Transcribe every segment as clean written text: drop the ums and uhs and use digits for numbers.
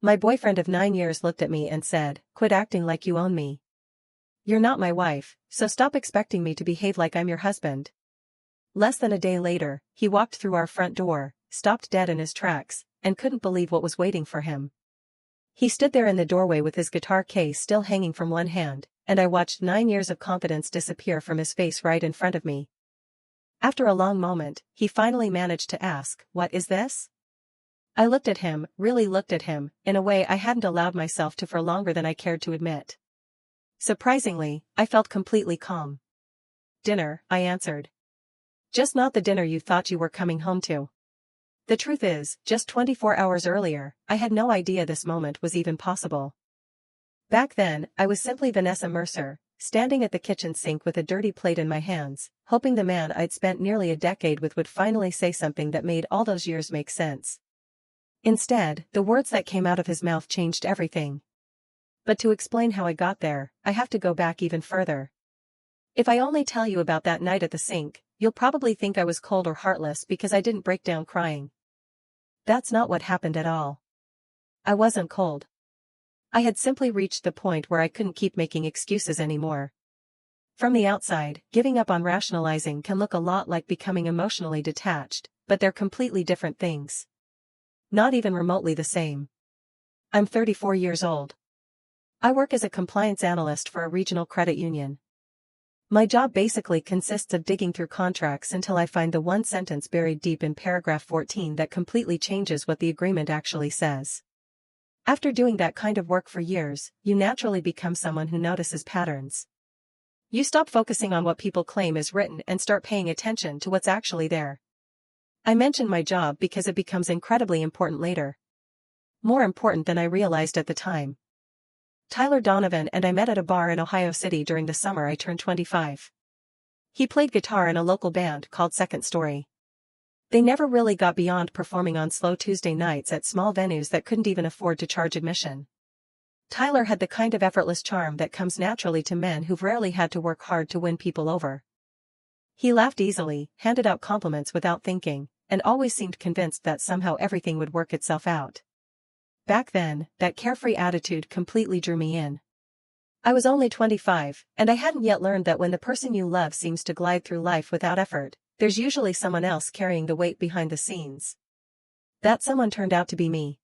My boyfriend of 9 years looked at me and said, "Quit acting like you own me. You're not my wife, so stop expecting me to behave like I'm your husband." Less than a day later, he walked through our front door, stopped dead in his tracks, and couldn't believe what was waiting for him. He stood there in the doorway with his guitar case still hanging from one hand, and I watched 9 years of confidence disappear from his face right in front of me. After a long moment, he finally managed to ask, "What is this?" I looked at him, really looked at him, in a way I hadn't allowed myself to for longer than I cared to admit. Surprisingly, I felt completely calm. "Dinner," I answered. "Just not the dinner you thought you were coming home to." The truth is, just 24 hours earlier, I had no idea this moment was even possible. Back then, I was simply Vanessa Mercer, standing at the kitchen sink with a dirty plate in my hands, hoping the man I'd spent nearly a decade with would finally say something that made all those years make sense. Instead, the words that came out of his mouth changed everything. But to explain how I got there, I have to go back even further. If I only tell you about that night at the sink, you'll probably think I was cold or heartless because I didn't break down crying. That's not what happened at all. I wasn't cold. I had simply reached the point where I couldn't keep making excuses anymore. From the outside, giving up on rationalizing can look a lot like becoming emotionally detached, but they're completely different things. Not even remotely the same. I'm 34 years old. I work as a compliance analyst for a regional credit union. My job basically consists of digging through contracts until I find the one sentence buried deep in paragraph 14 that completely changes what the agreement actually says. After doing that kind of work for years, you naturally become someone who notices patterns. You stop focusing on what people claim is written and start paying attention to what's actually there. I mention my job because it becomes incredibly important later. More important than I realized at the time. Tyler Donovan and I met at a bar in Ohio City during the summer I turned 25. He played guitar in a local band called Second Story. They never really got beyond performing on slow Tuesday nights at small venues that couldn't even afford to charge admission. Tyler had the kind of effortless charm that comes naturally to men who've rarely had to work hard to win people over. He laughed easily, handed out compliments without thinking, and always seemed convinced that somehow everything would work itself out. Back then, that carefree attitude completely drew me in. I was only 25, and I hadn't yet learned that when the person you love seems to glide through life without effort, there's usually someone else carrying the weight behind the scenes. That someone turned out to be me.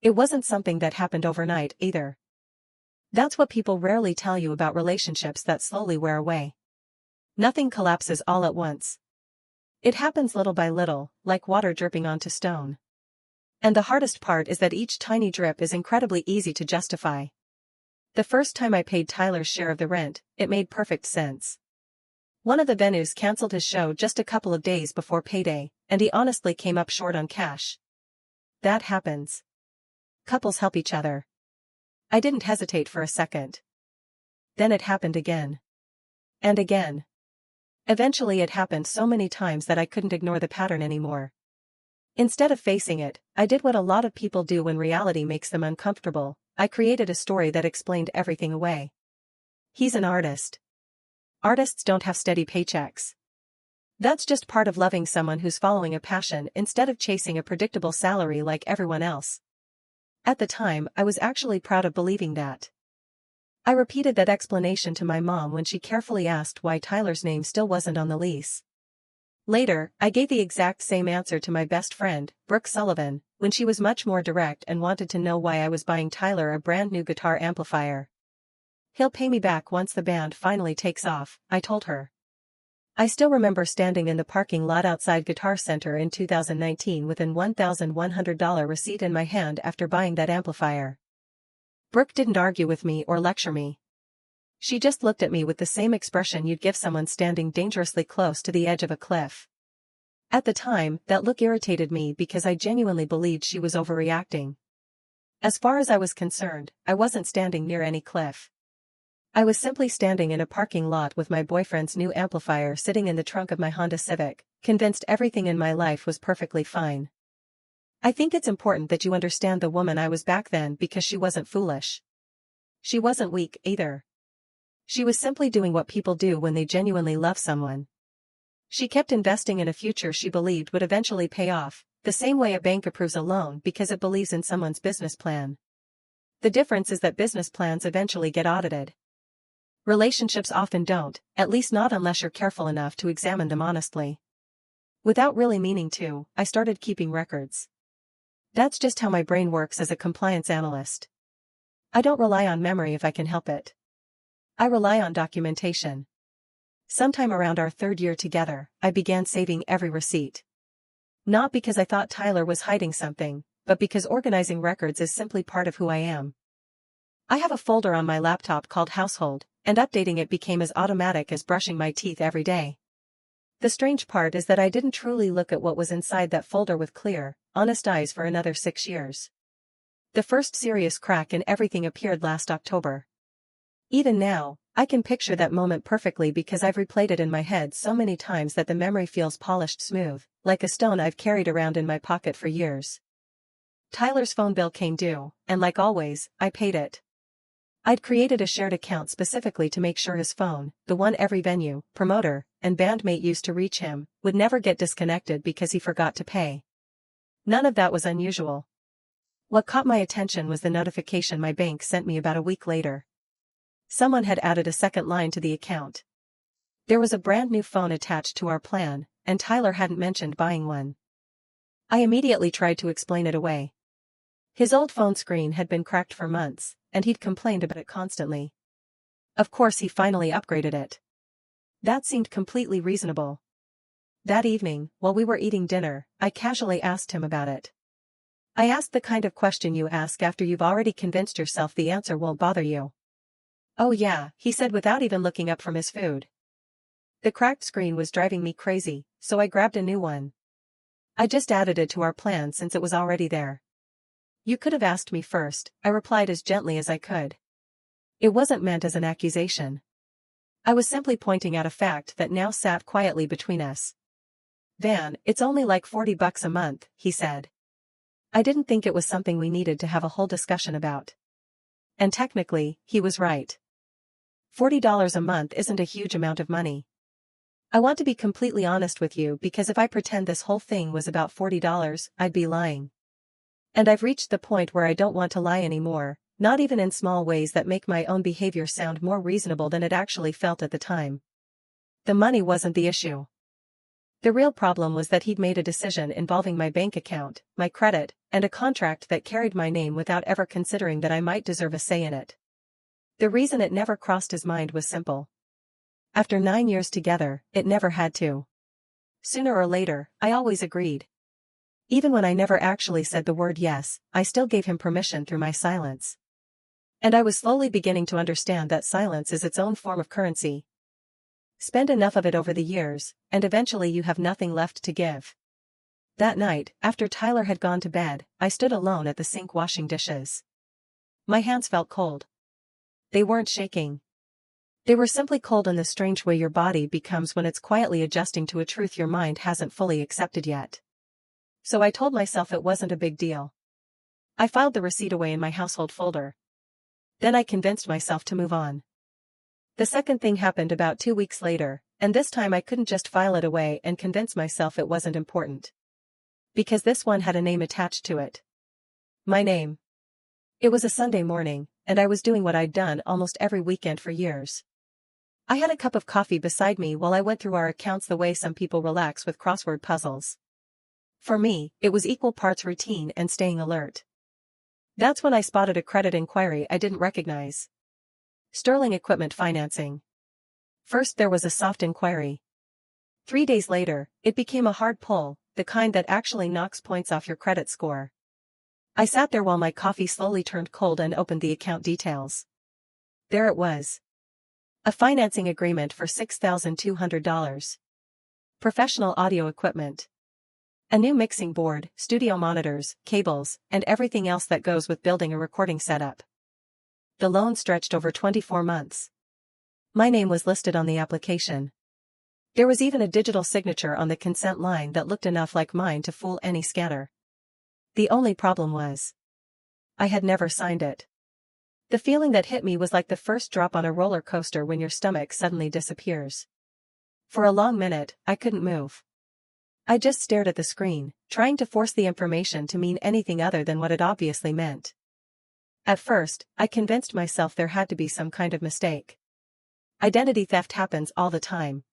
It wasn't something that happened overnight, either. That's what people rarely tell you about relationships that slowly wear away. Nothing collapses all at once. It happens little by little, like water dripping onto stone. And the hardest part is that each tiny drip is incredibly easy to justify. The first time I paid Tyler's share of the rent, it made perfect sense. One of the venues canceled his show just a couple of days before payday, and he honestly came up short on cash. That happens. Couples help each other. I didn't hesitate for a second. Then it happened again. And again. Eventually it happened so many times that I couldn't ignore the pattern anymore. Instead of facing it, I did what a lot of people do when reality makes them uncomfortable. I created a story that explained everything away. He's an artist. Artists don't have steady paychecks. That's just part of loving someone who's following a passion instead of chasing a predictable salary like everyone else. At the time, I was actually proud of believing that. I repeated that explanation to my mom when she carefully asked why Tyler's name still wasn't on the lease. Later, I gave the exact same answer to my best friend, Brooke Sullivan, when she was much more direct and wanted to know why I was buying Tyler a brand new guitar amplifier. "He'll pay me back once the band finally takes off," I told her. I still remember standing in the parking lot outside Guitar Center in 2019 with an $1,100 receipt in my hand after buying that amplifier. Brooke didn't argue with me or lecture me. She just looked at me with the same expression you'd give someone standing dangerously close to the edge of a cliff. At the time, that look irritated me because I genuinely believed she was overreacting. As far as I was concerned, I wasn't standing near any cliff. I was simply standing in a parking lot with my boyfriend's new amplifier sitting in the trunk of my Honda Civic, convinced everything in my life was perfectly fine. I think it's important that you understand the woman I was back then because she wasn't foolish. She wasn't weak, either. She was simply doing what people do when they genuinely love someone. She kept investing in a future she believed would eventually pay off, The same way a bank approves a loan because it believes in someone's business plan. The difference is that business plans eventually get audited. Relationships often don't, at least not unless you're careful enough to examine them honestly. Without really meaning to, I started keeping records. That's just how my brain works as a compliance analyst. I don't rely on memory if I can help it. I rely on documentation. Sometime around our 3rd year together, I began saving every receipt. Not because I thought Tyler was hiding something, but because organizing records is simply part of who I am. I have a folder on my laptop called Household, and updating it became as automatic as brushing my teeth every day. The strange part is that I didn't truly look at what was inside that folder with clear, honest eyes for another 6 years. The first serious crack in everything appeared last October. Even now, I can picture that moment perfectly because I've replayed it in my head so many times that the memory feels polished smooth, like a stone I've carried around in my pocket for years. Tyler's phone bill came due, and like always, I paid it. I'd created a shared account specifically to make sure his phone, the one every venue, promoter, and bandmate used to reach him, would never get disconnected because he forgot to pay. None of that was unusual. What caught my attention was the notification my bank sent me about a week later. Someone had added a second line to the account. There was a brand new phone attached to our plan, and Tyler hadn't mentioned buying one. I immediately tried to explain it away. His old phone screen had been cracked for months, and he'd complained about it constantly. Of course he finally upgraded it. That seemed completely reasonable. That evening, while we were eating dinner, I casually asked him about it. I asked the kind of question you ask after you've already convinced yourself the answer won't bother you. "Oh yeah," he said without even looking up from his food. The cracked screen was driving me crazy, so I grabbed a new one. I just added it to our plan since it was already there. "You could have asked me first," I replied as gently as I could. It wasn't meant as an accusation. I was simply pointing out a fact that now sat quietly between us. "Van, it's only like $40 a month," he said. I didn't think it was something we needed to have a whole discussion about. And technically, he was right. $40 a month isn't a huge amount of money. I want to be completely honest with you because if I pretend this whole thing was about $40, I'd be lying. And I've reached the point where I don't want to lie anymore, not even in small ways that make my own behavior sound more reasonable than it actually felt at the time. The money wasn't the issue. The real problem was that he'd made a decision involving my bank account, my credit, and a contract that carried my name without ever considering that I might deserve a say in it. The reason it never crossed his mind was simple. After 9 years together, it never had to. Sooner or later, I always agreed. Even when I never actually said the word yes, I still gave him permission through my silence. And I was slowly beginning to understand that silence is its own form of currency. Spend enough of it over the years, and eventually you have nothing left to give. That night, after Tyler had gone to bed, I stood alone at the sink washing dishes. My hands felt cold. They weren't shaking. They were simply cold in the strange way your body becomes when it's quietly adjusting to a truth your mind hasn't fully accepted yet. So I told myself it wasn't a big deal. I filed the receipt away in my household folder. Then I convinced myself to move on. The second thing happened about 2 weeks later, and this time I couldn't just file it away and convince myself it wasn't important. Because this one had a name attached to it. My name. It was a Sunday morning, and I was doing what I'd done almost every weekend for years. I had a cup of coffee beside me while I went through our accounts the way some people relax with crossword puzzles. For me, it was equal parts routine and staying alert. That's when I spotted a credit inquiry I didn't recognize. Sterling Equipment Financing. First there was a soft inquiry. 3 days later, it became a hard pull, the kind that actually knocks points off your credit score. I sat there while my coffee slowly turned cold and opened the account details. There it was. A financing agreement for $6,200. Professional audio equipment. A new mixing board, studio monitors, cables, and everything else that goes with building a recording setup. The loan stretched over 24 months. My name was listed on the application. There was even a digital signature on the consent line that looked enough like mine to fool any scanner. The only problem was, I had never signed it. The feeling that hit me was like the first drop on a roller coaster when your stomach suddenly disappears. For a long minute, I couldn't move. I just stared at the screen, trying to force the information to mean anything other than what it obviously meant. At first, I convinced myself there had to be some kind of mistake. Identity theft happens all the time.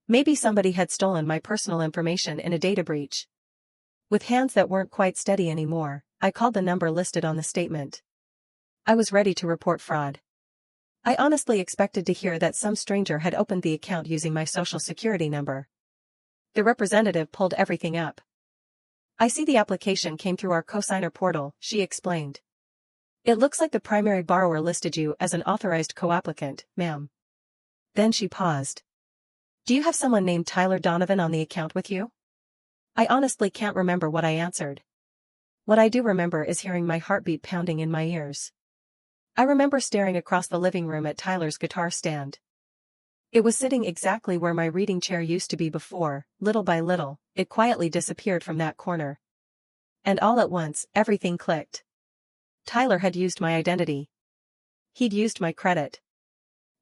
Maybe somebody had stolen my personal information in a data breach. With hands that weren't quite steady anymore, I called the number listed on the statement. I was ready to report fraud. I honestly expected to hear that some stranger had opened the account using my social security number. The representative pulled everything up. I see the application came through our cosigner portal, she explained. It looks like the primary borrower listed you as an authorized co-applicant, ma'am. Then she paused. Do you have someone named Tyler Donovan on the account with you? I honestly can't remember what I answered. What I do remember is hearing my heartbeat pounding in my ears. I remember staring across the living room at Tyler's guitar stand. It was sitting exactly where my reading chair used to be before. Little by little, it quietly disappeared from that corner. And all at once, everything clicked. Tyler had used my identity. He'd used my credit.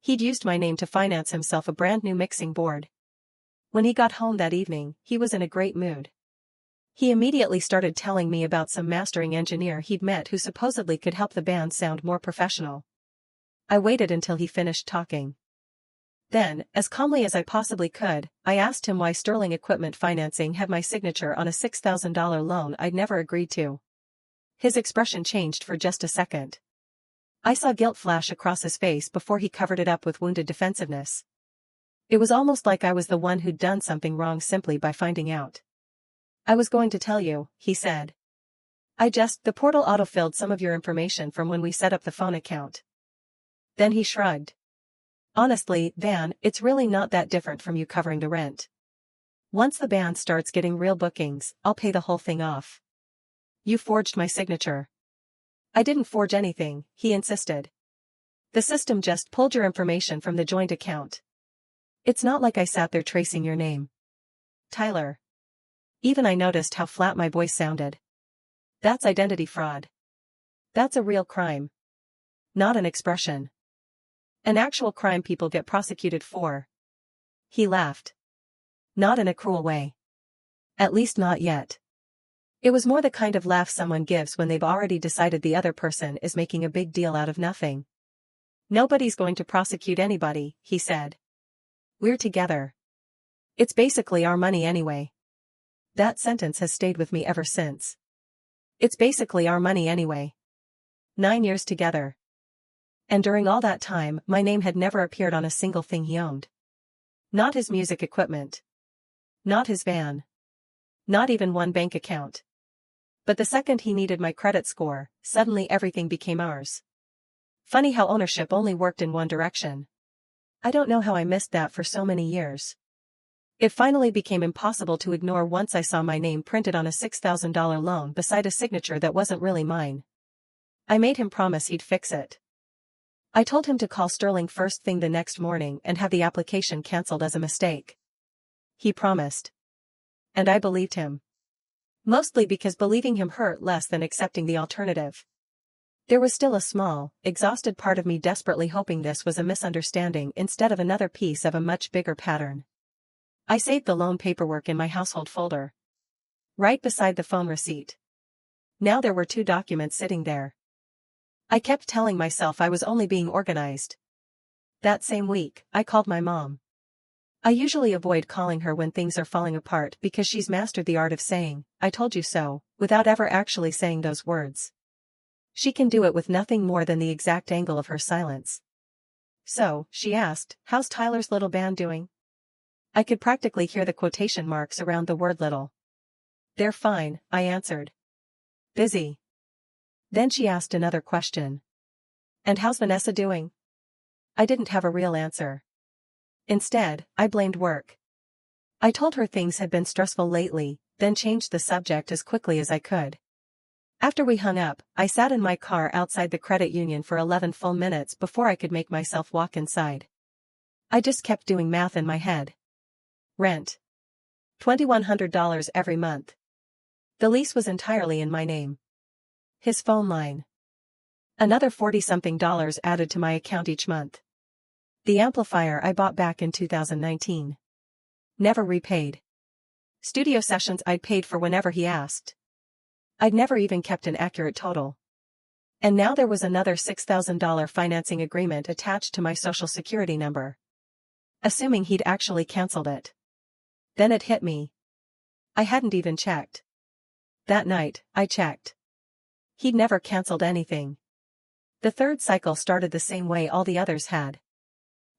He'd used my name to finance himself a brand new mixing board. When he got home that evening, he was in a great mood. He immediately started telling me about some mastering engineer he'd met who supposedly could help the band sound more professional. I waited until he finished talking. Then, as calmly as I possibly could, I asked him why Sterling Equipment Financing had my signature on a $6,000 loan I'd never agreed to. His expression changed for just a second. I saw guilt flash across his face before he covered it up with wounded defensiveness. It was almost like I was the one who'd done something wrong simply by finding out. I was going to tell you, he said. The portal autofilled some of your information from when we set up the phone account. Then he shrugged. Honestly, Van, it's really not that different from you covering the rent. Once the band starts getting real bookings, I'll pay the whole thing off. You forged my signature. I didn't forge anything, he insisted. The system just pulled your information from the joint account. It's not like I sat there tracing your name. Tyler. Even I noticed how flat my voice sounded. That's identity fraud. That's a real crime. Not an expression. An actual crime people get prosecuted for. He laughed. Not in a cruel way. At least not yet. It was more the kind of laugh someone gives when they've already decided the other person is making a big deal out of nothing. Nobody's going to prosecute anybody, he said. We're together. It's basically our money anyway. That sentence has stayed with me ever since. It's basically our money anyway. 9 years together. And during all that time, my name had never appeared on a single thing he owned. Not his music equipment. Not his van. Not even one bank account. But the second he needed my credit score, suddenly everything became ours. Funny how ownership only worked in one direction. I don't know how I missed that for so many years. It finally became impossible to ignore once I saw my name printed on a $6,000 loan beside a signature that wasn't really mine. I made him promise he'd fix it. I told him to call Sterling first thing the next morning and have the application cancelled as a mistake. He promised. And I believed him. Mostly because believing him hurt less than accepting the alternative. There was still a small, exhausted part of me desperately hoping this was a misunderstanding instead of another piece of a much bigger pattern. I saved the loan paperwork in my household folder. Right beside the phone receipt. Now there were 2 documents sitting there. I kept telling myself I was only being organized. That same week, I called my mom. I usually avoid calling her when things are falling apart because she's mastered the art of saying, "I told you so," without ever actually saying those words. She can do it with nothing more than the exact angle of her silence. So, she asked, "How's Tyler's little band doing?" I could practically hear the quotation marks around the word little. "They're fine," I answered. "Busy." Then she asked another question. "And how's Vanessa doing?" I didn't have a real answer. Instead, I blamed work. I told her things had been stressful lately, then changed the subject as quickly as I could. After we hung up, I sat in my car outside the credit union for 11 full minutes before I could make myself walk inside. I just kept doing math in my head. Rent. $2,100 every month. The lease was entirely in my name. His phone line. Another $40-something added to my account each month. The amplifier I bought back in 2019. Never repaid. Studio sessions I'd paid for whenever he asked. I'd never even kept an accurate total. And now there was another $6,000 financing agreement attached to my social security number. Assuming he'd actually canceled it. Then it hit me. I hadn't even checked. That night, I checked. He'd never canceled anything. The third cycle started the same way all the others had.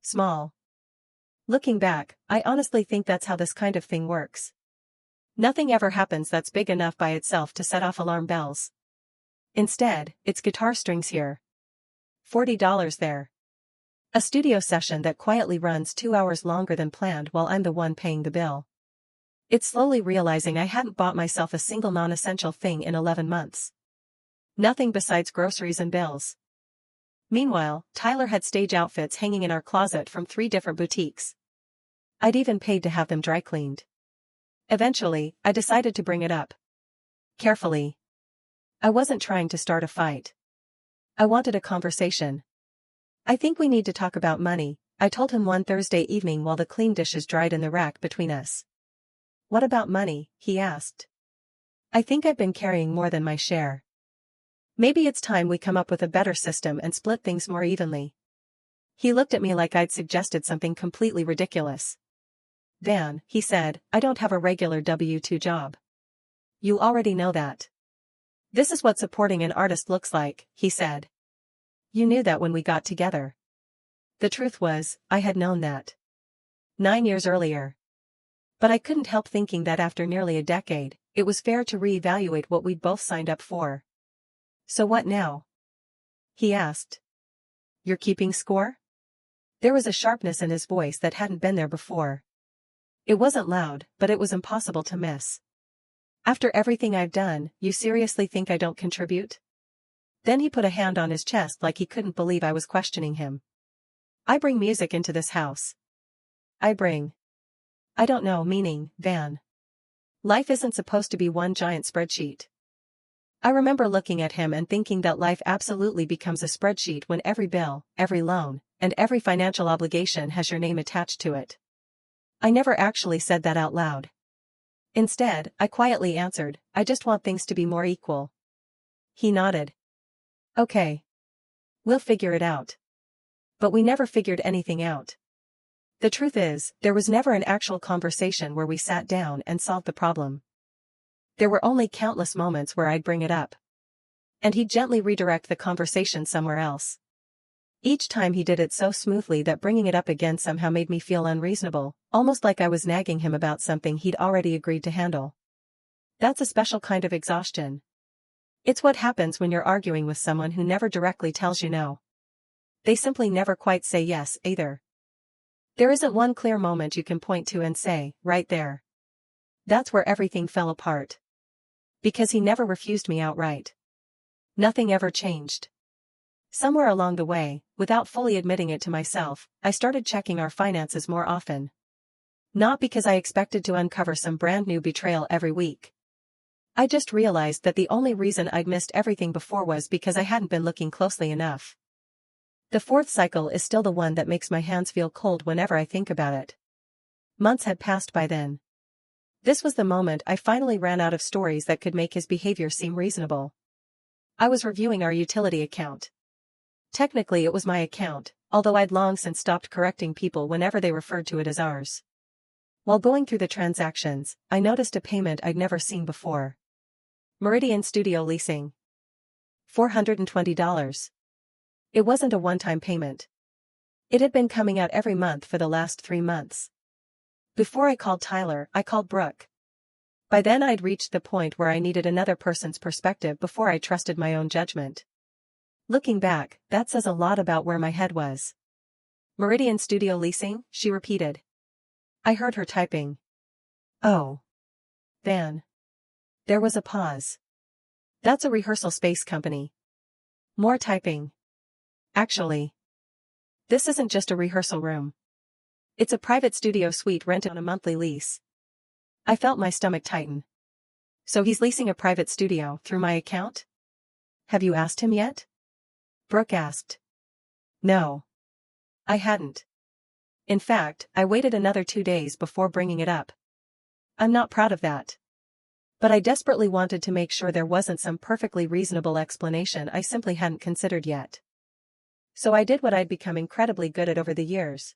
Small. Looking back, I honestly think that's how this kind of thing works. Nothing ever happens that's big enough by itself to set off alarm bells. Instead, it's guitar strings here. $40 there. A studio session that quietly runs 2 hours longer than planned while I'm the one paying the bill. It's slowly realizing I hadn't bought myself a single non-essential thing in 11 months. Nothing besides groceries and bills. Meanwhile, Tyler had stage outfits hanging in our closet from 3 different boutiques. I'd even paid to have them dry cleaned. Eventually, I decided to bring it up. Carefully. I wasn't trying to start a fight. I wanted a conversation. I think we need to talk about money, I told him one Thursday evening while the clean dishes dried in the rack between us. What about money? He asked. I think I've been carrying more than my share. Maybe it's time we come up with a better system and split things more evenly. He looked at me like I'd suggested something completely ridiculous. Van, he said, I don't have a regular W-2 job. You already know that. This is what supporting an artist looks like, he said. You knew that when we got together. The truth was, I had known that 9 years earlier. But I couldn't help thinking that after nearly a decade, it was fair to reevaluate what we'd both signed up for. So what now? He asked. You're keeping score? There was a sharpness in his voice that hadn't been there before. It wasn't loud, but it was impossible to miss. After everything I've done, you seriously think I don't contribute? Then he put a hand on his chest like he couldn't believe I was questioning him. I bring music into this house. I don't know, meaning, Van. Life isn't supposed to be one giant spreadsheet. I remember looking at him and thinking that life absolutely becomes a spreadsheet when every bill, every loan, and every financial obligation has your name attached to it. I never actually said that out loud. Instead, I quietly answered, I just want things to be more equal. He nodded. Okay. We'll figure it out. But we never figured anything out. The truth is, there was never an actual conversation where we sat down and solved the problem. There were only countless moments where I'd bring it up. And he'd gently redirect the conversation somewhere else. Each time he did it so smoothly that bringing it up again somehow made me feel unreasonable, almost like I was nagging him about something he'd already agreed to handle. That's a special kind of exhaustion. It's what happens when you're arguing with someone who never directly tells you no. They simply never quite say yes, either. There isn't one clear moment you can point to and say, right there. That's where everything fell apart. Because he never refused me outright. Nothing ever changed. Somewhere along the way, without fully admitting it to myself, I started checking our finances more often. Not because I expected to uncover some brand new betrayal every week. I just realized that the only reason I'd missed everything before was because I hadn't been looking closely enough. The fourth cycle is still the one that makes my hands feel cold whenever I think about it. Months had passed by then. This was the moment I finally ran out of stories that could make his behavior seem reasonable. I was reviewing our utility account. Technically it was my account, although I'd long since stopped correcting people whenever they referred to it as ours. While going through the transactions, I noticed a payment I'd never seen before. Meridian Studio Leasing. $420. It wasn't a one-time payment. It had been coming out every month for the last 3 months. Before I called Tyler, I called Brooke. By then I'd reached the point where I needed another person's perspective before I trusted my own judgment. Looking back, that says a lot about where my head was. Meridian Studio Leasing, she repeated. I heard her typing. Oh. Van. There was a pause. That's a rehearsal space company. More typing. Actually. This isn't just a rehearsal room. It's a private studio suite rented on a monthly lease. I felt my stomach tighten. So he's leasing a private studio through my account? Have you asked him yet? Brooke asked. No. I hadn't. In fact, I waited another 2 days before bringing it up. I'm not proud of that. But I desperately wanted to make sure there wasn't some perfectly reasonable explanation I simply hadn't considered yet. So I did what I'd become incredibly good at over the years.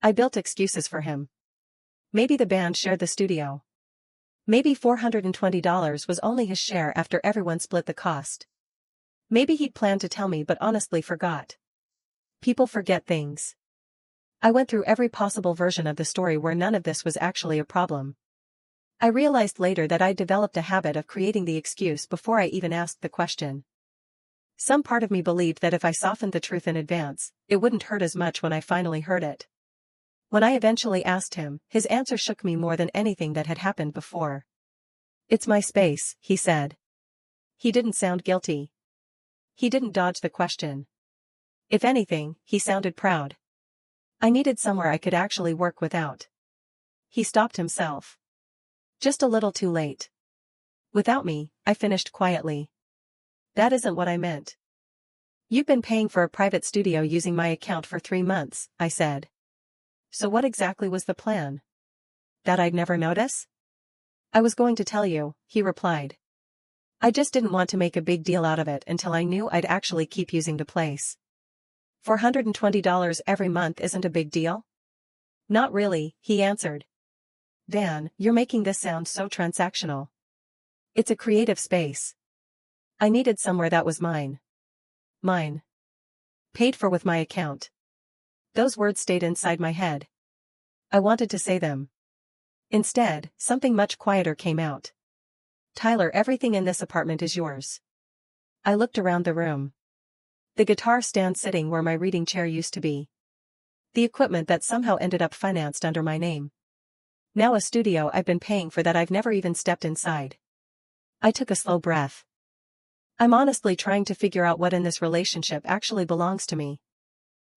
I built excuses for him. Maybe the band shared the studio. Maybe $420 was only his share after everyone split the cost. Maybe he'd planned to tell me but honestly forgot. People forget things. I went through every possible version of the story where none of this was actually a problem. I realized later that I'd developed a habit of creating the excuse before I even asked the question. Some part of me believed that if I softened the truth in advance, it wouldn't hurt as much when I finally heard it. When I eventually asked him, his answer shook me more than anything that had happened before. "It's my space," he said. He didn't sound guilty. He didn't dodge the question. If anything, he sounded proud. I needed somewhere I could actually work without. He stopped himself. Just a little too late. Without me, I finished quietly. That isn't what I meant. You've been paying for a private studio using my account for 3 months, I said. So what exactly was the plan? That I'd never notice? I was going to tell you, he replied. I just didn't want to make a big deal out of it until I knew I'd actually keep using the place. $420 every month isn't a big deal? Not really, he answered. Dan, you're making this sound so transactional. It's a creative space. I needed somewhere that was mine. Mine. Paid for with my account. Those words stayed inside my head. I wanted to say them. Instead, something much quieter came out. Tyler, everything in this apartment is yours. I looked around the room. The guitar stand sitting where my reading chair used to be. The equipment that somehow ended up financed under my name. Now a studio I've been paying for that I've never even stepped inside. I took a slow breath. I'm honestly trying to figure out what in this relationship actually belongs to me.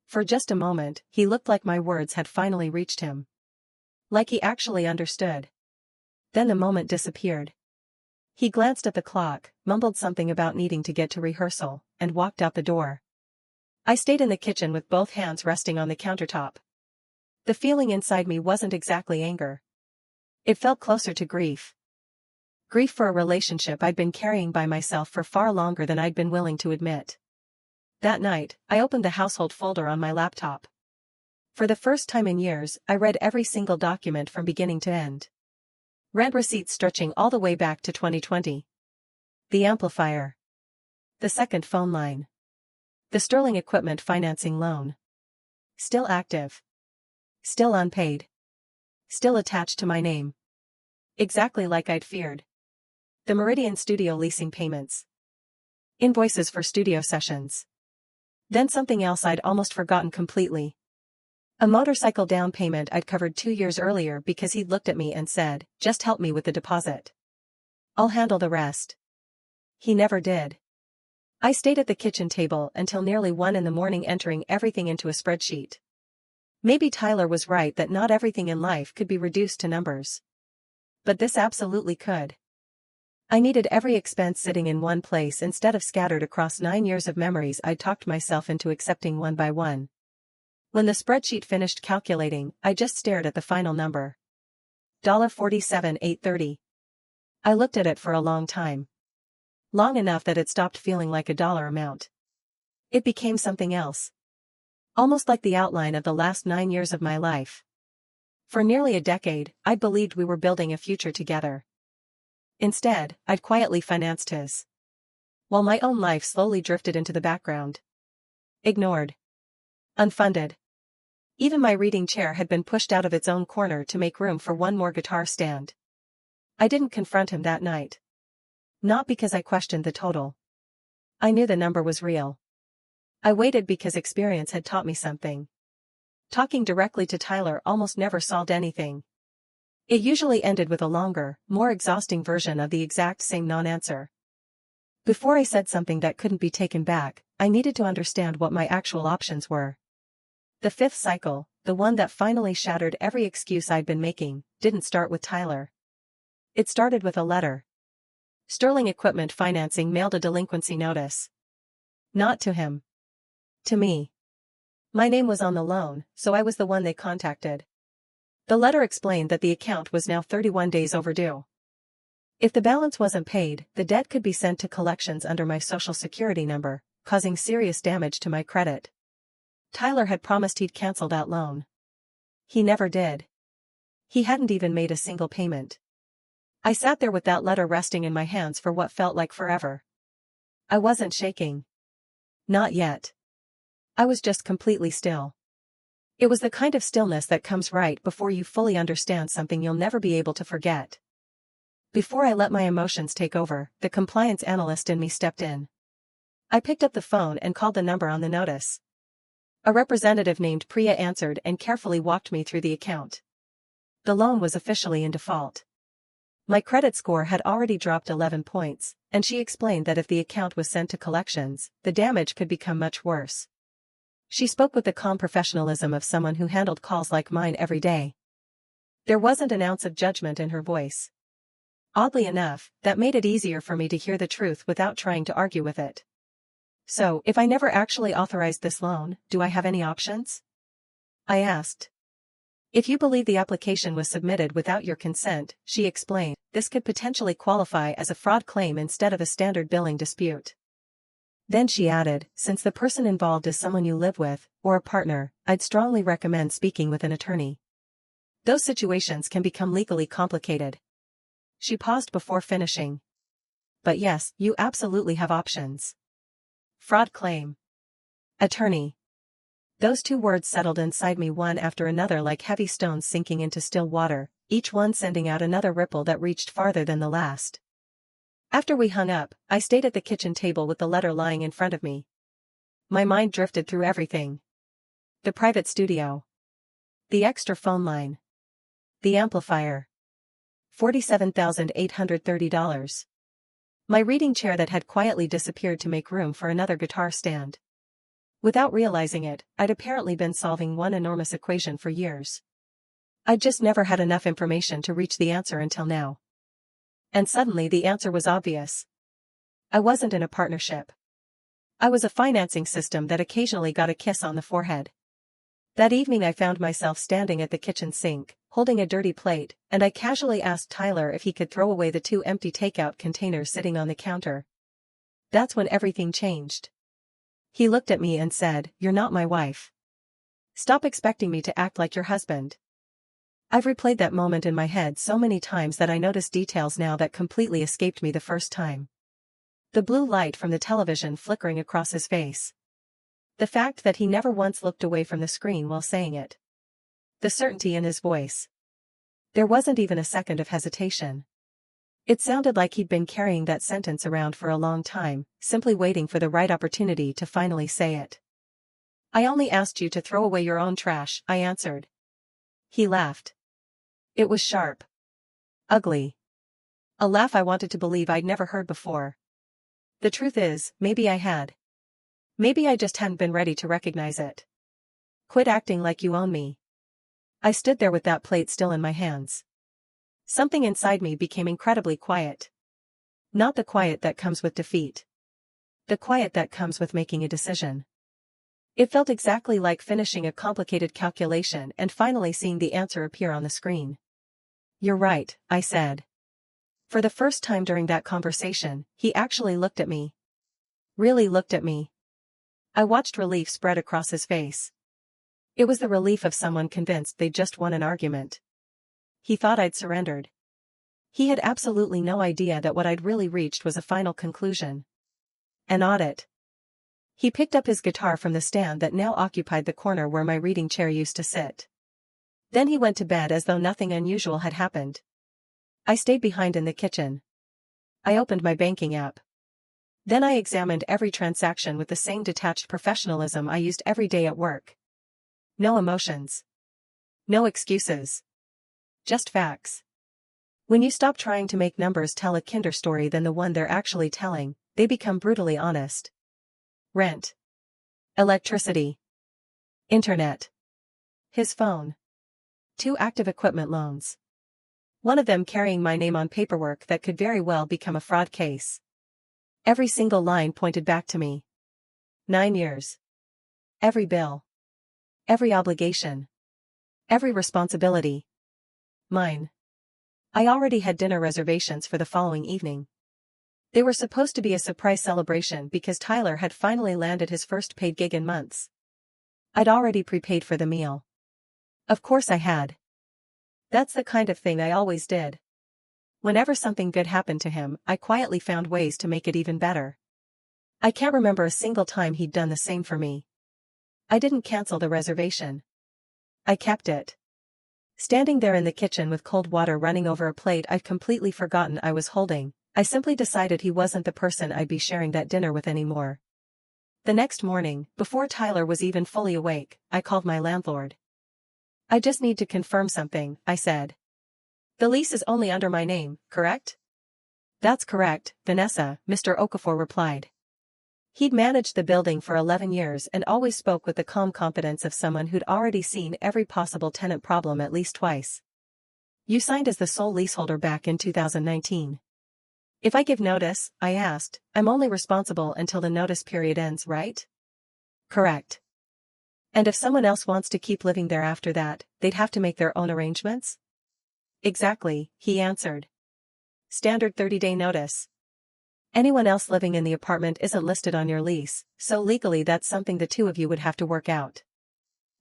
For just a moment, he looked like my words had finally reached him. Like he actually understood. Then the moment disappeared. He glanced at the clock, mumbled something about needing to get to rehearsal, and walked out the door. I stayed in the kitchen with both hands resting on the countertop. The feeling inside me wasn't exactly anger. It felt closer to grief. Grief for a relationship I'd been carrying by myself for far longer than I'd been willing to admit. That night, I opened the household folder on my laptop. For the first time in years, I read every single document from beginning to end. Rent receipts stretching all the way back to 2020. The amplifier. The second phone line. The Sterling equipment financing loan. Still active. Still unpaid. Still attached to my name. Exactly like I'd feared. The Meridian Studio leasing payments. Invoices for studio sessions. Then something else I'd almost forgotten completely. A motorcycle down payment I'd covered 2 years earlier because he'd looked at me and said, "Just help me with the deposit. I'll handle the rest." He never did. I stayed at the kitchen table until nearly 1 in the morning entering everything into a spreadsheet. Maybe Tyler was right that not everything in life could be reduced to numbers. But this absolutely could. I needed every expense sitting in one place instead of scattered across 9 years of memories I'd talked myself into accepting one by one. When the spreadsheet finished calculating, I just stared at the final number. $47,830. I looked at it for a long time. Long enough that it stopped feeling like a dollar amount. It became something else. Almost like the outline of the last 9 years of my life. For nearly a decade, I believed we were building a future together. Instead, I'd quietly financed his. While my own life slowly drifted into the background. Ignored. Unfunded. Even my reading chair had been pushed out of its own corner to make room for one more guitar stand. I didn't confront him that night. Not because I questioned the total. I knew the number was real. I waited because experience had taught me something. Talking directly to Tyler almost never solved anything. It usually ended with a longer, more exhausting version of the exact same non-answer. Before I said something that couldn't be taken back, I needed to understand what my actual options were. The fifth cycle, the one that finally shattered every excuse I'd been making, didn't start with Tyler. It started with a letter. Sterling Equipment Financing mailed a delinquency notice. Not to him. To me. My name was on the loan, so I was the one they contacted. The letter explained that the account was now 31 days overdue. If the balance wasn't paid, the debt could be sent to collections under my social security number, causing serious damage to my credit. Tyler had promised he'd cancel that loan. He never did. He hadn't even made a single payment. I sat there with that letter resting in my hands for what felt like forever. I wasn't shaking. Not yet. I was just completely still. It was the kind of stillness that comes right before you fully understand something you'll never be able to forget. Before I let my emotions take over, the compliance analyst in me stepped in. I picked up the phone and called the number on the notice. A representative named Priya answered and carefully walked me through the account. The loan was officially in default. My credit score had already dropped 11 points, and she explained that if the account was sent to collections, the damage could become much worse. She spoke with the calm professionalism of someone who handled calls like mine every day. There wasn't an ounce of judgment in her voice. Oddly enough, that made it easier for me to hear the truth without trying to argue with it. So, if I never actually authorized this loan, do I have any options? I asked. If you believe the application was submitted without your consent, she explained, this could potentially qualify as a fraud claim instead of a standard billing dispute. Then she added, since the person involved is someone you live with, or a partner, I'd strongly recommend speaking with an attorney. Those situations can become legally complicated. She paused before finishing. But yes, you absolutely have options. Fraud claim. Attorney. Those two words settled inside me one after another like heavy stones sinking into still water, each one sending out another ripple that reached farther than the last. After we hung up, I stayed at the kitchen table with the letter lying in front of me. My mind drifted through everything. The private studio. The extra phone line. The amplifier. $47,830. My reading chair that had quietly disappeared to make room for another guitar stand. Without realizing it, I'd apparently been solving one enormous equation for years. I'd just never had enough information to reach the answer until now. And suddenly the answer was obvious. I wasn't in a partnership. I was a financing system that occasionally got a kiss on the forehead. That evening I found myself standing at the kitchen sink, holding a dirty plate, and I casually asked Tyler if he could throw away the 2 empty takeout containers sitting on the counter. That's when everything changed. He looked at me and said, "You're not my wife. Stop expecting me to act like your husband." I've replayed that moment in my head so many times that I notice details now that completely escaped me the first time. The blue light from the television flickering across his face. The fact that he never once looked away from the screen while saying it. The certainty in his voice. There wasn't even a second of hesitation. It sounded like he'd been carrying that sentence around for a long time, simply waiting for the right opportunity to finally say it. "I only asked you to throw away your own trash," I answered. He laughed. It was sharp. Ugly. A laugh I wanted to believe I'd never heard before. The truth is, maybe I had. Maybe I just hadn't been ready to recognize it. "Quit acting like you own me." I stood there with that plate still in my hands. Something inside me became incredibly quiet. Not the quiet that comes with defeat. The quiet that comes with making a decision. It felt exactly like finishing a complicated calculation and finally seeing the answer appear on the screen. "You're right," I said. For the first time during that conversation, he actually looked at me. Really looked at me. I watched relief spread across his face. It was the relief of someone convinced they'd just won an argument. He thought I'd surrendered. He had absolutely no idea that what I'd really reached was a final conclusion. An audit. He picked up his guitar from the stand that now occupied the corner where my reading chair used to sit. Then he went to bed as though nothing unusual had happened. I stayed behind in the kitchen. I opened my banking app. Then I examined every transaction with the same detached professionalism I used every day at work. No emotions. No excuses. Just facts. When you stop trying to make numbers tell a kinder story than the one they're actually telling, they become brutally honest. Rent. Electricity. Internet. His phone. 2 active equipment loans. One of them carrying my name on paperwork that could very well become a fraud case. Every single line pointed back to me. 9 years. Every bill. Every obligation. Every responsibility. Mine. I already had dinner reservations for the following evening. They were supposed to be a surprise celebration because Tyler had finally landed his first paid gig in months. I'd already prepaid for the meal. Of course I had. That's the kind of thing I always did. Whenever something good happened to him, I quietly found ways to make it even better. I can't remember a single time he'd done the same for me. I didn't cancel the reservation. I kept it. Standing there in the kitchen with cold water running over a plate I'd completely forgotten I was holding, I simply decided he wasn't the person I'd be sharing that dinner with anymore. The next morning, before Tyler was even fully awake, I called my landlord. I just need to confirm something, I said. The lease is only under my name, correct? That's correct, Vanessa, Mr. Okafor replied. He'd managed the building for 11 years and always spoke with the calm confidence of someone who'd already seen every possible tenant problem at least twice. You signed as the sole leaseholder back in 2019. If I give notice, I asked, I'm only responsible until the notice period ends, right? Correct. And if someone else wants to keep living there after that, they'd have to make their own arrangements? Exactly, he answered. Standard 30-day notice. Anyone else living in the apartment isn't listed on your lease, so legally that's something the two of you would have to work out.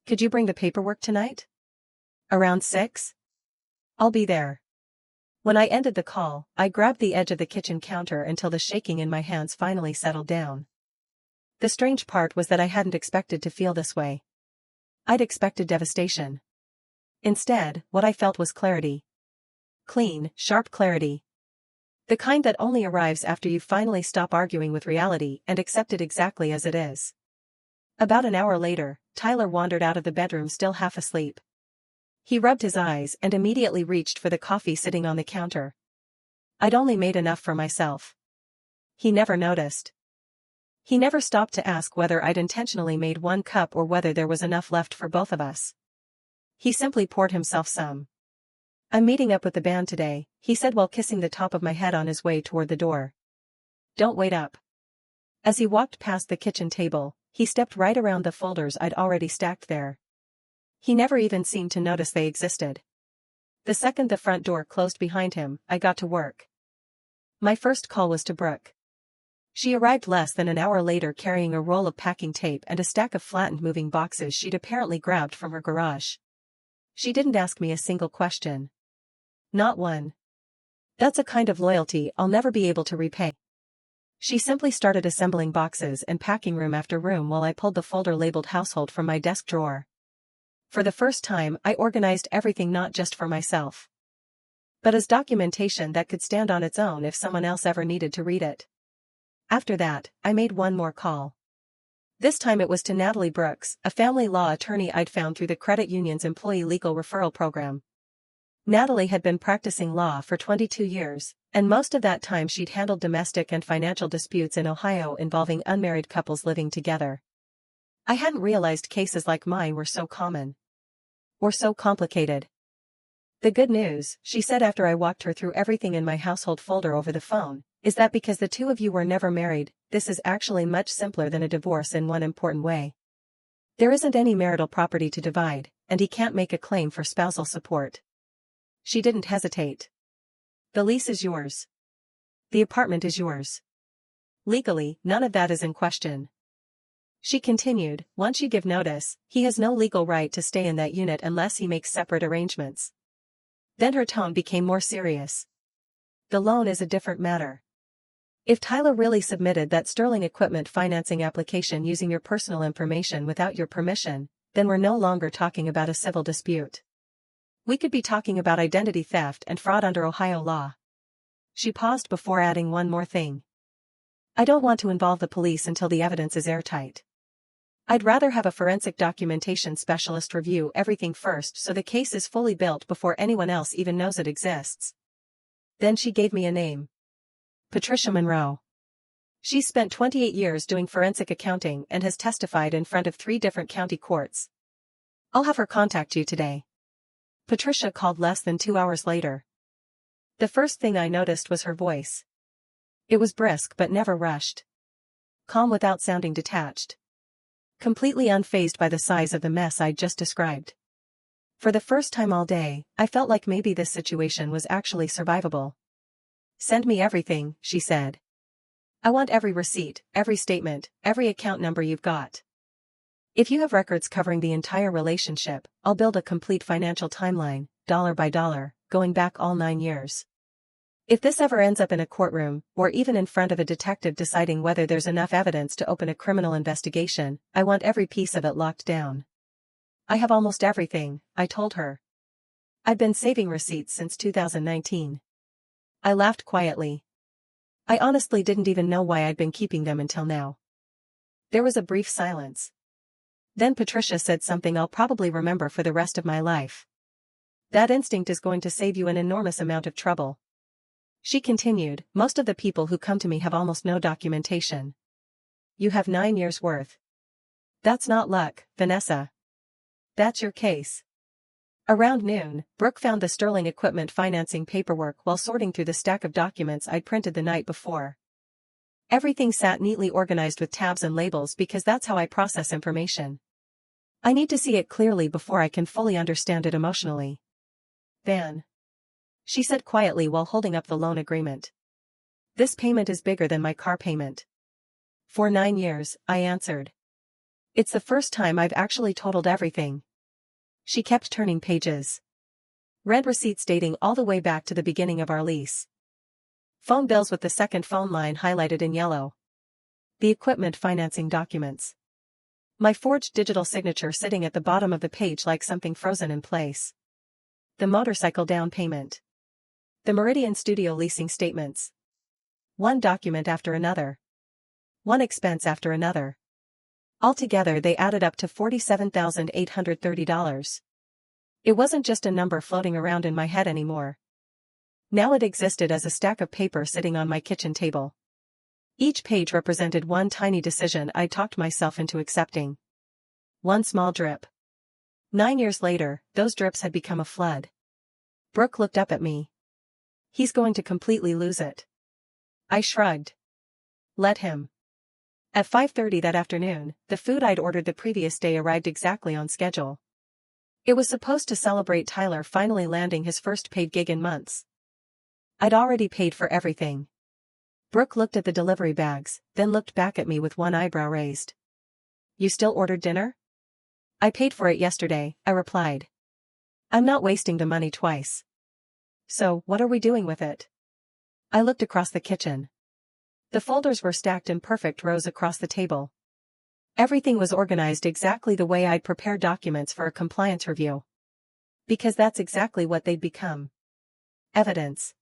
Could you bring the paperwork tonight? Around 6? I'll be there. When I ended the call, I grabbed the edge of the kitchen counter until the shaking in my hands finally settled down. The strange part was that I hadn't expected to feel this way. I'd expected devastation. Instead, what I felt was clarity. Clean, sharp clarity. The kind that only arrives after you finally stop arguing with reality and accept it exactly as it is. About an hour later, Tyler wandered out of the bedroom still half asleep. He rubbed his eyes and immediately reached for the coffee sitting on the counter. I'd only made enough for myself. He never noticed. He never stopped to ask whether I'd intentionally made one cup or whether there was enough left for both of us. He simply poured himself some. I'm meeting up with the band today, he said while kissing the top of my head on his way toward the door. Don't wait up. As he walked past the kitchen table, he stepped right around the folders I'd already stacked there. He never even seemed to notice they existed. The second the front door closed behind him, I got to work. My first call was to Brooke. She arrived less than an hour later carrying a roll of packing tape and a stack of flattened moving boxes she'd apparently grabbed from her garage. She didn't ask me a single question. Not one. That's a kind of loyalty I'll never be able to repay. She simply started assembling boxes and packing room after room while I pulled the folder labeled household from my desk drawer. For the first time, I organized everything not just for myself, but as documentation that could stand on its own if someone else ever needed to read it. After that, I made one more call. This time it was to Natalie Brooks, a family law attorney I'd found through the credit union's employee legal referral program. Natalie had been practicing law for 22 years, and most of that time she'd handled domestic and financial disputes in Ohio involving unmarried couples living together. I hadn't realized cases like mine were so common. Or so complicated. The good news, she said after I walked her through everything in my household folder over the phone, is that because the two of you were never married, this is actually much simpler than a divorce in one important way. There isn't any marital property to divide, and he can't make a claim for spousal support. She didn't hesitate. The lease is yours. The apartment is yours. Legally, none of that is in question. She continued, once you give notice, he has no legal right to stay in that unit unless he makes separate arrangements. Then her tone became more serious. The loan is a different matter. If Tyler really submitted that sterling equipment financing application using your personal information without your permission, then we're no longer talking about a civil dispute. We could be talking about identity theft and fraud under Ohio law. She paused before adding one more thing. I don't want to involve the police until the evidence is airtight. I'd rather have a forensic documentation specialist review everything first so the case is fully built before anyone else even knows it exists. Then she gave me a name. Patricia Monroe. She's spent 28 years doing forensic accounting and has testified in front of 3 different county courts. I'll have her contact you today. Patricia called less than 2 hours later. The first thing I noticed was her voice. It was brisk but never rushed. Calm without sounding detached. Completely unfazed by the size of the mess I'd just described. For the first time all day, I felt like maybe this situation was actually survivable. "Send me everything," she said. "I want every receipt, every statement, every account number you've got. If you have records covering the entire relationship, I'll build a complete financial timeline, dollar by dollar, going back all 9 years. If this ever ends up in a courtroom, or even in front of a detective deciding whether there's enough evidence to open a criminal investigation, I want every piece of it locked down." "I have almost everything," I told her. "I've been saving receipts since 2019. I laughed quietly. I honestly didn't even know why I'd been keeping them until now. There was a brief silence. Then Patricia said something I'll probably remember for the rest of my life. "That instinct is going to save you an enormous amount of trouble." She continued, "Most of the people who come to me have almost no documentation. You have 9 years worth. That's not luck, Vanessa. That's your case." Around noon, Brooke found the Sterling equipment financing paperwork while sorting through the stack of documents I'd printed the night before. Everything sat neatly organized with tabs and labels because that's how I process information. I need to see it clearly before I can fully understand it emotionally. "Van," she said quietly while holding up the loan agreement. "This payment is bigger than my car payment." "For 9 years," I answered. "It's the first time I've actually totaled everything." She kept turning pages. Read receipts dating all the way back to the beginning of our lease. Phone bills with the second phone line highlighted in yellow. The equipment financing documents. My forged digital signature sitting at the bottom of the page like something frozen in place. The motorcycle down payment. The Meridian Studio leasing statements. One document after another. One expense after another. Altogether they added up to $47,830. It wasn't just a number floating around in my head anymore. Now it existed as a stack of paper sitting on my kitchen table. Each page represented one tiny decision I talked myself into accepting. One small drip. 9 years later, those drips had become a flood. Brooke looked up at me. "He's going to completely lose it." I shrugged. "Let him." At 5:30 that afternoon, the food I'd ordered the previous day arrived exactly on schedule. It was supposed to celebrate Tyler finally landing his first paid gig in months. I'd already paid for everything. Brooke looked at the delivery bags, then looked back at me with one eyebrow raised. "You still ordered dinner?" "I paid for it yesterday," I replied. "I'm not wasting the money twice." "So, what are we doing with it?" I looked across the kitchen. The folders were stacked in perfect rows across the table. Everything was organized exactly the way I'd prepare documents for a compliance review. Because that's exactly what they'd become. Evidence.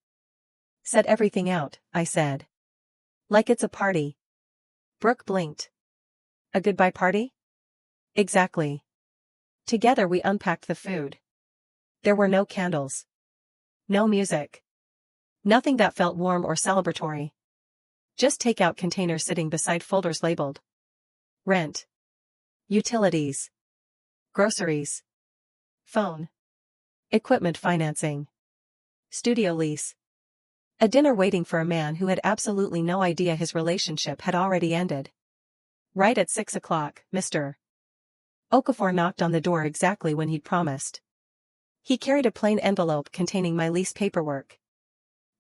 "Set everything out," I said. "Like it's a party." Brooke blinked. "A goodbye party?" "Exactly." Together we unpacked the food. There were no candles. No music. Nothing that felt warm or celebratory. Just takeout containers sitting beside folders labeled rent, utilities, groceries, phone, equipment financing, studio lease. A dinner waiting for a man who had absolutely no idea his relationship had already ended. Right at 6 o'clock, Mr. Okafor knocked on the door exactly when he'd promised. He carried a plain envelope containing my lease paperwork.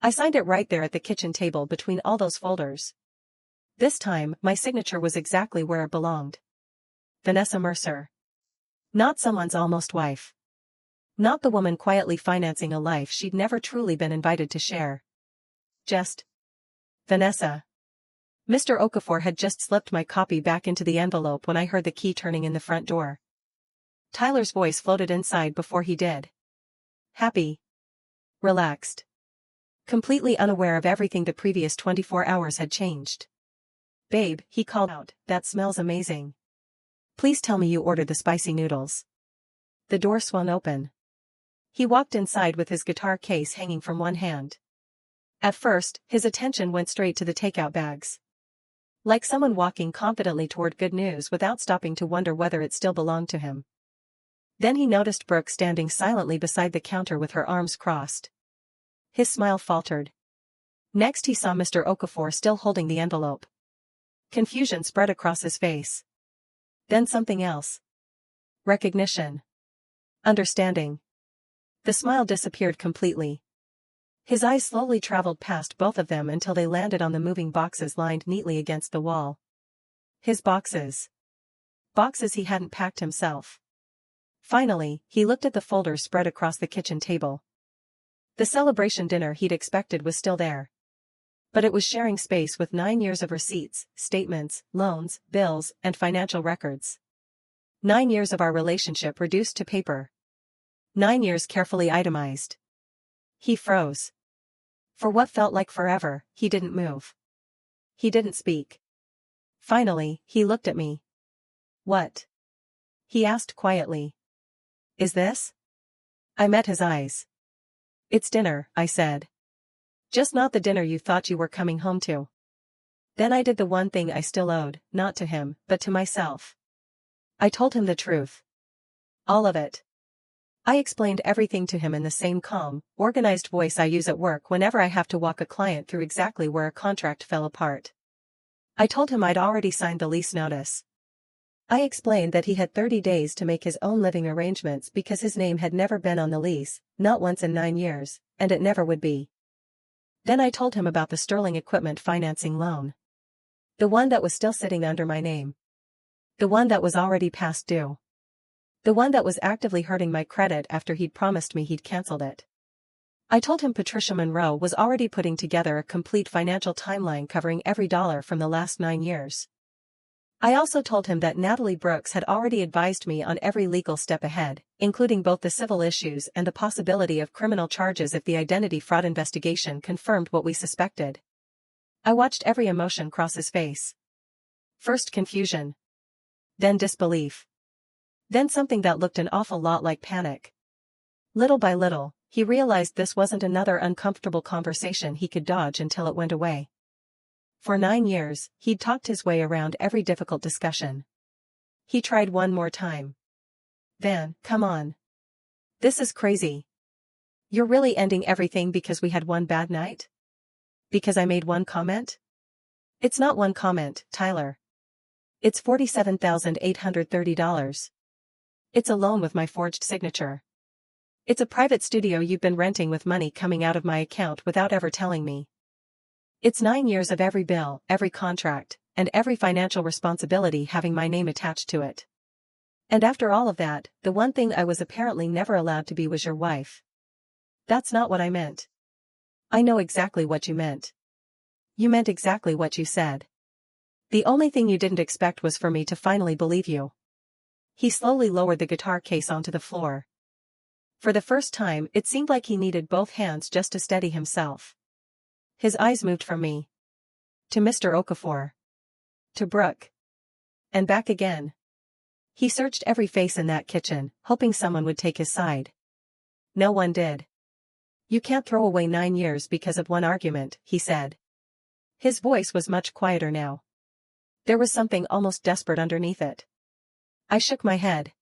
I signed it right there at the kitchen table between all those folders. This time, my signature was exactly where it belonged. Vanessa Mercer. Not someone's almost wife. Not the woman quietly financing a life she'd never truly been invited to share. Just Vanessa. Mr. Okafor had just slipped my copy back into the envelope when I heard the key turning in the front door. Tyler's voice floated inside before he did. Happy. Relaxed. Completely unaware of everything the previous 24 hours had changed. "Babe," he called out, "that smells amazing. Please tell me you ordered the spicy noodles." The door swung open. He walked inside with his guitar case hanging from one hand. At first, his attention went straight to the takeout bags. Like someone walking confidently toward good news without stopping to wonder whether it still belonged to him. Then he noticed Brooke standing silently beside the counter with her arms crossed. His smile faltered. Next he saw Mr. Okafor still holding the envelope. Confusion spread across his face. Then something else. Recognition. Understanding. The smile disappeared completely. His eyes slowly traveled past both of them until they landed on the moving boxes lined neatly against the wall. His boxes. Boxes he hadn't packed himself. Finally, he looked at the folders spread across the kitchen table. The celebration dinner he'd expected was still there. But it was sharing space with 9 years of receipts, statements, loans, bills, and financial records. 9 years of our relationship reduced to paper. 9 years carefully itemized. He froze. For what felt like forever, he didn't move. He didn't speak. Finally, he looked at me. What? He asked quietly. Is this? I met his eyes. It's dinner, I said. Just not the dinner you thought you were coming home to. Then I did the one thing I still owed, not to him, but to myself. I told him the truth. All of it. I explained everything to him in the same calm, organized voice I use at work whenever I have to walk a client through exactly where a contract fell apart. I told him I'd already signed the lease notice. I explained that he had 30 days to make his own living arrangements because his name had never been on the lease, not once in 9 years, and it never would be. Then I told him about the Sterling equipment financing loan. The one that was still sitting under my name. The one that was already past due. The one that was actively hurting my credit after he'd promised me he'd canceled it. I told him Patricia Monroe was already putting together a complete financial timeline covering every dollar from the last 9 years. I also told him that Natalie Brooks had already advised me on every legal step ahead, including both the civil issues and the possibility of criminal charges if the identity fraud investigation confirmed what we suspected. I watched every emotion cross his face. First confusion. Then disbelief. Then something that looked an awful lot like panic. Little by little, he realized this wasn't another uncomfortable conversation he could dodge until it went away. For 9 years, he'd talked his way around every difficult discussion. He tried one more time. Van, come on. This is crazy. You're really ending everything because we had one bad night? Because I made one comment? It's not one comment, Tyler. It's $47,830. It's a loan with my forged signature. It's a private studio you've been renting with money coming out of my account without ever telling me. It's 9 years of every bill, every contract, and every financial responsibility having my name attached to it. And after all of that, the one thing I was apparently never allowed to be was your wife. That's not what I meant. I know exactly what you meant. You meant exactly what you said. The only thing you didn't expect was for me to finally believe you. He slowly lowered the guitar case onto the floor. For the first time, it seemed like he needed both hands just to steady himself. His eyes moved from me. To Mr. Okafor. To Brooke. And back again. He searched every face in that kitchen, hoping someone would take his side. No one did. You can't throw away 9 years because of one argument, he said. His voice was much quieter now. There was something almost desperate underneath it. I shook my head.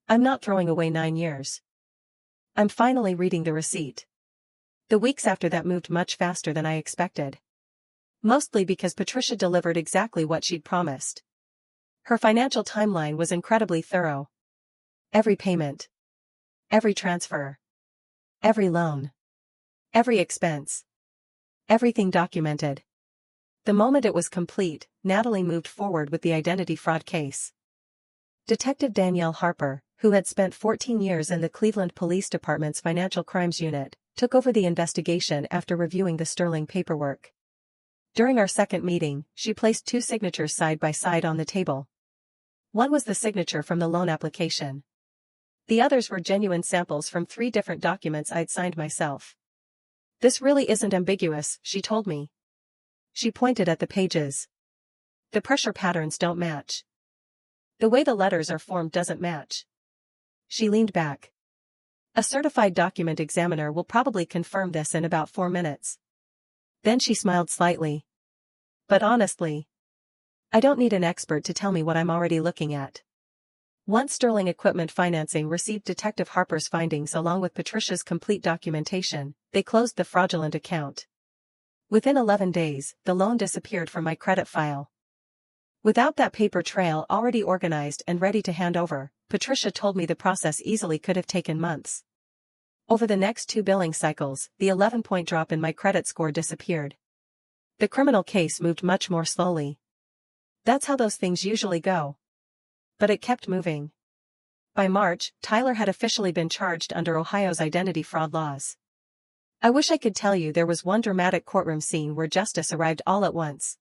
I'm not throwing away 9 years. I'm finally reading the receipt. The weeks after that moved much faster than I expected. Mostly because Patricia delivered exactly what she'd promised. Her financial timeline was incredibly thorough. Every payment. Every transfer. Every loan. Every expense. Everything documented. The moment it was complete, Natalie moved forward with the identity fraud case. Detective Danielle Harper, who had spent 14 years in the Cleveland Police Department's Financial Crimes Unit, took over the investigation after reviewing the Sterling paperwork. During our second meeting, she placed 2 signatures side by side on the table. One was the signature from the loan application. The others were genuine samples from 3 different documents I'd signed myself. This really isn't ambiguous, she told me. She pointed at the pages. The pressure patterns don't match. The way the letters are formed doesn't match. She leaned back. A certified document examiner will probably confirm this in about 4 minutes. Then she smiled slightly. But honestly, I don't need an expert to tell me what I'm already looking at. Once Sterling Equipment Financing received Detective Harper's findings along with Patricia's complete documentation, they closed the fraudulent account. Within 11 days, the loan disappeared from my credit file. Without that paper trail already organized and ready to hand over, Patricia told me the process easily could have taken months. Over the next 2 billing cycles, the 11-point drop in my credit score disappeared. The criminal case moved much more slowly. That's how those things usually go. But it kept moving. By March, Tyler had officially been charged under Ohio's identity fraud laws. I wish I could tell you there was one dramatic courtroom scene where justice arrived all at once.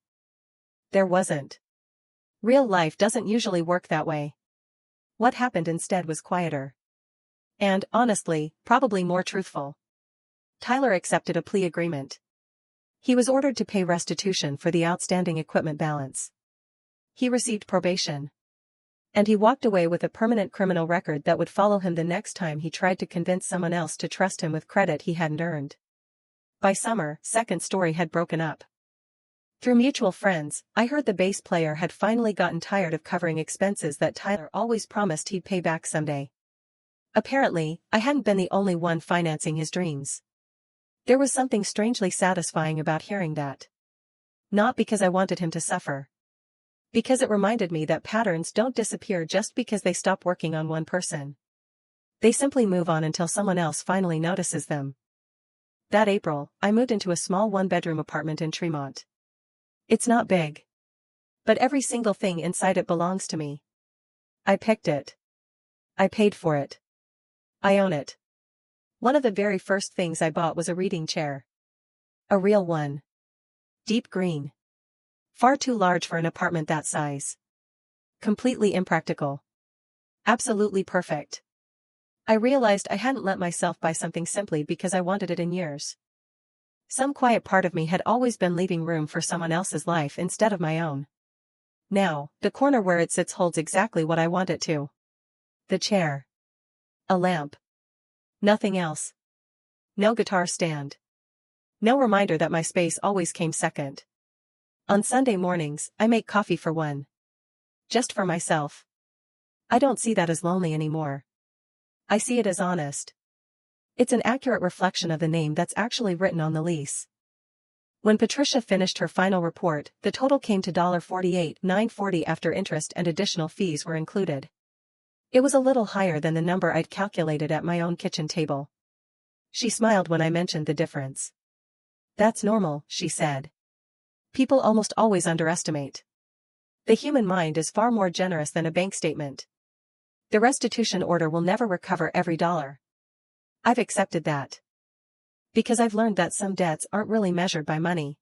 There wasn't. Real life doesn't usually work that way. What happened instead was quieter. And, honestly, probably more truthful. Tyler accepted a plea agreement. He was ordered to pay restitution for the outstanding equipment balance. He received probation. And he walked away with a permanent criminal record that would follow him the next time he tried to convince someone else to trust him with credit he hadn't earned. By summer, Second Story had broken up. Through mutual friends, I heard the bass player had finally gotten tired of covering expenses that Tyler always promised he'd pay back someday. Apparently, I hadn't been the only one financing his dreams. There was something strangely satisfying about hearing that. Not because I wanted him to suffer. Because it reminded me that patterns don't disappear just because they stop working on one person. They simply move on until someone else finally notices them. That April, I moved into a small 1-bedroom apartment in Tremont. It's not big. But every single thing inside it belongs to me. I picked it. I paid for it. I own it. One of the very first things I bought was a reading chair. A real one. Deep green. Far too large for an apartment that size. Completely impractical. Absolutely perfect. I realized I hadn't let myself buy something simply because I wanted it in years. Some quiet part of me had always been leaving room for someone else's life instead of my own. Now, the corner where it sits holds exactly what I want it to. The chair. A lamp. Nothing else. No guitar stand. No reminder that my space always came second. On Sunday mornings, I make coffee for one. Just for myself. I don't see that as lonely anymore. I see it as honest. It's an accurate reflection of the name that's actually written on the lease. When Patricia finished her final report, the total came to $48,940 after interest and additional fees were included. It was a little higher than the number I'd calculated at my own kitchen table. She smiled when I mentioned the difference. That's normal, she said. People almost always underestimate. The human mind is far more generous than a bank statement. The restitution order will never recover every dollar. I've accepted that. Because I've learned that some debts aren't really measured by money.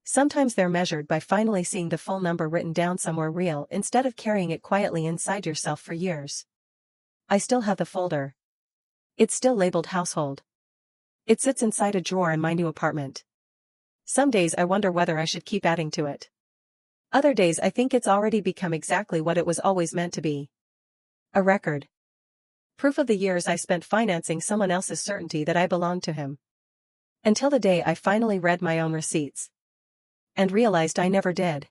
Sometimes they're measured by finally seeing the full number written down somewhere real instead of carrying it quietly inside yourself for years. I still have the folder. It's still labeled household. It sits inside a drawer in my new apartment. Some days I wonder whether I should keep adding to it. Other days I think it's already become exactly what it was always meant to be. A record. Proof of the years I spent financing someone else's certainty that I belonged to him. Until the day I finally read my own receipts. And realized I never did.